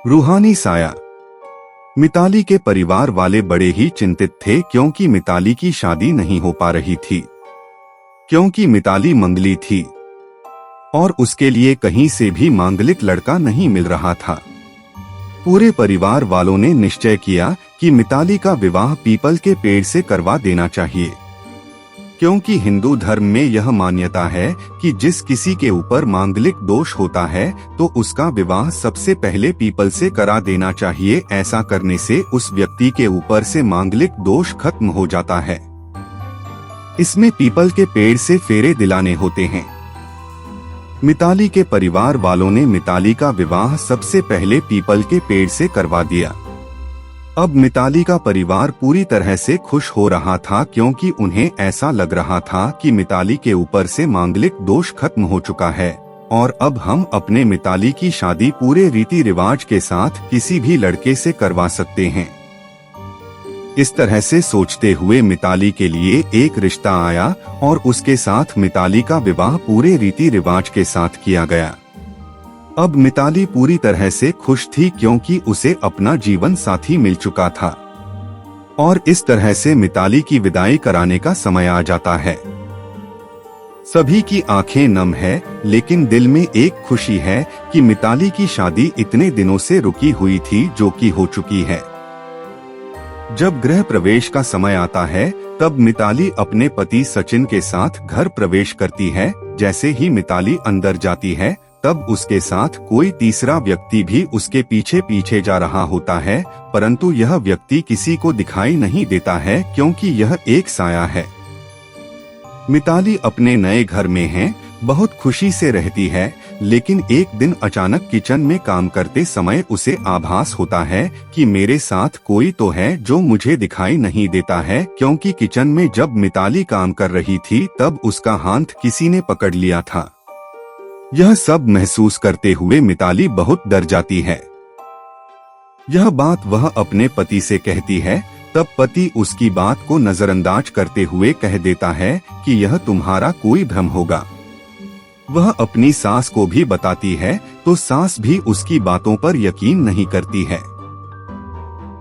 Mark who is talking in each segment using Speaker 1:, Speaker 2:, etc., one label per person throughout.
Speaker 1: रूहानी साया। मिताली के परिवार वाले बड़े ही चिंतित थे क्योंकि मिताली की शादी नहीं हो पा रही थी, क्योंकि मिताली मंगली थी और उसके लिए कहीं से भी मांगलिक लड़का नहीं मिल रहा था। पूरे परिवार वालों ने निश्चय किया कि मिताली का विवाह पीपल के पेड़ से करवा देना चाहिए, क्योंकि हिंदू धर्म में यह मान्यता है कि जिस किसी के ऊपर मांगलिक दोष होता है तो उसका विवाह सबसे पहले पीपल से करा देना चाहिए। ऐसा करने से उस व्यक्ति के ऊपर से मांगलिक दोष खत्म हो जाता है। इसमें पीपल के पेड़ से फेरे दिलाने होते हैं। मिताली के परिवार वालों ने मिताली का विवाह सबसे पहले पीपल के पेड़ से करवा दिया। अब मिताली का परिवार पूरी तरह से खुश हो रहा था, क्योंकि उन्हें ऐसा लग रहा था कि मिताली के ऊपर से मांगलिक दोष खत्म हो चुका है और अब हम अपने मिताली की शादी पूरे रीति रिवाज के साथ किसी भी लड़के से करवा सकते हैं। इस तरह से सोचते हुए मिताली के लिए एक रिश्ता आया और उसके साथ मिताली का विवाह पूरे रीति रिवाज के साथ किया गया। अब मिताली पूरी तरह से खुश थी, क्योंकि उसे अपना जीवन साथी मिल चुका था और इस तरह से मिताली की विदाई कराने का समय आ जाता है। सभी की आंखें नम है, लेकिन दिल में एक खुशी है कि मिताली की शादी इतने दिनों से रुकी हुई थी जो कि हो चुकी है। जब गृह प्रवेश का समय आता है तब मिताली अपने पति सचिन के साथ घर प्रवेश करती है। जैसे ही मिताली अंदर जाती है तब उसके साथ कोई तीसरा व्यक्ति भी उसके पीछे पीछे जा रहा होता है, परंतु यह व्यक्ति किसी को दिखाई नहीं देता है, क्योंकि यह एक साया है। मिताली अपने नए घर में है, बहुत खुशी से रहती है, लेकिन एक दिन अचानक किचन में काम करते समय उसे आभास होता है कि मेरे साथ कोई तो है जो मुझे दिखाई नहीं देता है, क्योंकि किचन में जब मिताली काम कर रही थी तब उसका हाथ किसी ने पकड़ लिया था। यह सब महसूस करते हुए मिताली बहुत डर जाती है। यह बात वह अपने पति से कहती है, तब पति उसकी बात को नजरअंदाज करते हुए कह देता है कि यह तुम्हारा कोई भ्रम होगा। वह अपनी सास को भी बताती है तो सास भी उसकी बातों पर यकीन नहीं करती है।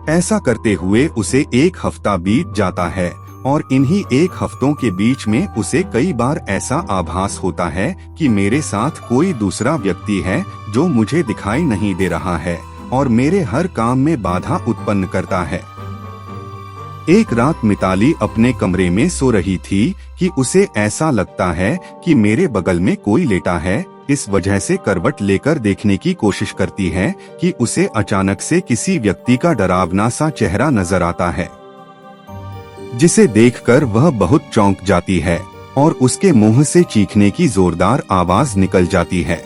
Speaker 1: ऐसा करते हुए उसे एक हफ्ता बीत जाता है और इन्हीं एक हफ्तों के बीच में उसे कई बार ऐसा आभास होता है कि मेरे साथ कोई दूसरा व्यक्ति है जो मुझे दिखाई नहीं दे रहा है और मेरे हर काम में बाधा उत्पन्न करता है। एक रात मिताली अपने कमरे में सो रही थी कि उसे ऐसा लगता है कि मेरे बगल में कोई लेटा है। इस वजह से करवट लेकर देखने की कोशिश करती है कि उसे अचानक से किसी व्यक्ति का डरावना सा चेहरा नजर आता है, जिसे देखकर वह बहुत चौंक जाती है और उसके मुंह से चीखने की जोरदार आवाज निकल जाती है।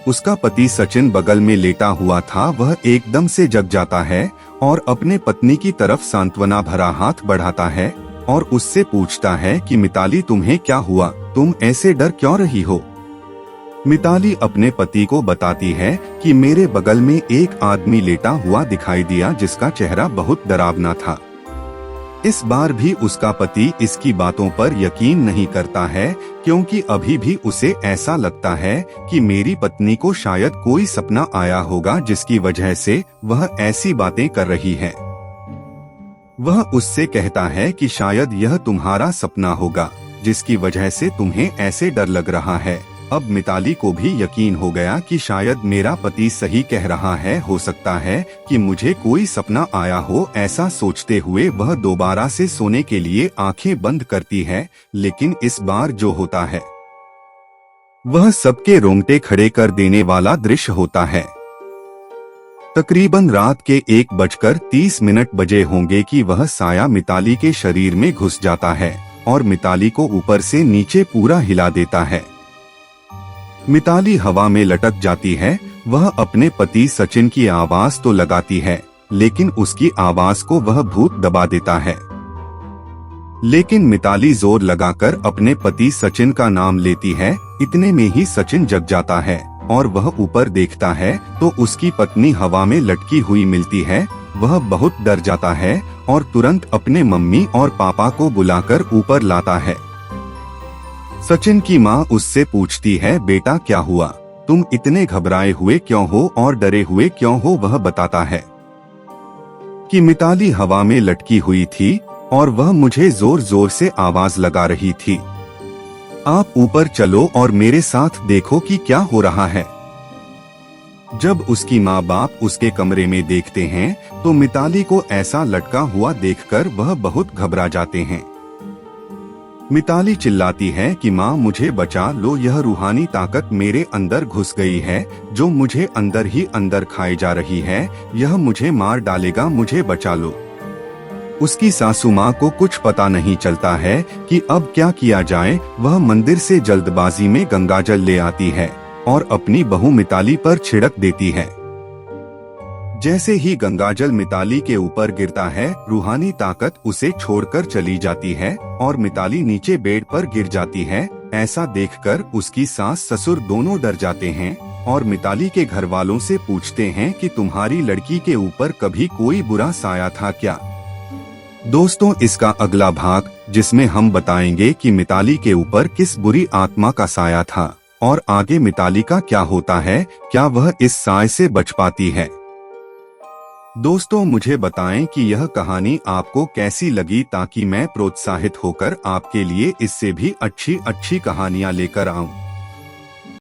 Speaker 1: उसका पति सचिन बगल में लेटा हुआ था। वह एकदम से जग जाता है और अपने पत्नी की तरफ सांत्वना भरा हाथ बढ़ाता है और उससे पूछता है कि मिताली, तुम्हें क्या हुआ? तुम ऐसे डर क्यों रही हो? मिताली अपने पति को बताती है कि मेरे बगल में एक आदमी लेटा हुआ दिखाई दिया जिसका चेहरा बहुत डरावना था। इस बार भी उसका पति इसकी बातों पर यकीन नहीं करता है, क्योंकि अभी भी उसे ऐसा लगता है कि मेरी पत्नी को शायद कोई सपना आया होगा जिसकी वजह से वह ऐसी बातें कर रही है। वह उससे कहता है कि शायद यह तुम्हारा सपना होगा जिसकी वजह से तुम्हें ऐसे डर लग रहा है। अब मिताली को भी यकीन हो गया कि शायद मेरा पति सही कह रहा है, हो सकता है कि मुझे कोई सपना आया हो। ऐसा सोचते हुए वह दोबारा से सोने के लिए आंखें बंद करती है, लेकिन इस बार जो होता है वह सबके रोंगटे खड़े कर देने वाला दृश्य होता है। तकरीबन रात के 1:30 बजे होंगे कि वह साया मिताली के शरीर में घुस जाता है और मिताली को ऊपर से नीचे पूरा हिला देता है। मिताली हवा में लटक जाती है। वह अपने पति सचिन की आवाज तो लगाती है, लेकिन उसकी आवाज को वह भूत दबा देता है। लेकिन मिताली जोर लगाकर अपने पति सचिन का नाम लेती है। इतने में ही सचिन जग जाता है और वह ऊपर देखता है तो उसकी पत्नी हवा में लटकी हुई मिलती है। वह बहुत डर जाता है और तुरंत अपने मम्मी और पापा को बुलाकर ऊपर लाता है। सचिन की माँ उससे पूछती है, बेटा क्या हुआ? तुम इतने घबराए हुए क्यों हो और डरे हुए क्यों हो। वह बताता है कि मिताली हवा में लटकी हुई थी और वह मुझे जोर जोर से आवाज लगा रही थी, आप ऊपर चलो और मेरे साथ देखो कि क्या हो रहा है। जब उसकी माँ बाप उसके कमरे में देखते हैं तो मिताली को ऐसा लटका हुआ देखकर वह बहुत घबरा जाते हैं। मिताली चिल्लाती है कि माँ मुझे बचा लो, यह रूहानी ताकत मेरे अंदर घुस गई है जो मुझे अंदर ही अंदर खाए जा रही है, यह मुझे मार डालेगा, मुझे बचा लो। उसकी सासू माँ को कुछ पता नहीं चलता है कि अब क्या किया जाए। वह मंदिर से जल्दबाजी में गंगाजल ले आती है और अपनी बहू मिताली पर छिड़क देती है। जैसे ही गंगाजल मिताली के ऊपर गिरता है, रूहानी ताकत उसे छोड़कर चली जाती है और मिताली नीचे बेड पर गिर जाती है। ऐसा देखकर उसकी सास ससुर दोनों डर जाते हैं और मिताली के घर वालों से पूछते हैं कि तुम्हारी लड़की के ऊपर कभी कोई बुरा साया था क्या। दोस्तों, इसका अगला भाग जिसमें हम बताएंगे कि मिताली के ऊपर किस बुरी आत्मा का साया था और आगे मिताली का क्या होता है, क्या वह इस साए से बच पाती है। दोस्तों, मुझे बताएं कि यह कहानी आपको कैसी लगी ताकि मैं प्रोत्साहित होकर आपके लिए इससे भी अच्छी कहानियां लेकर आऊं।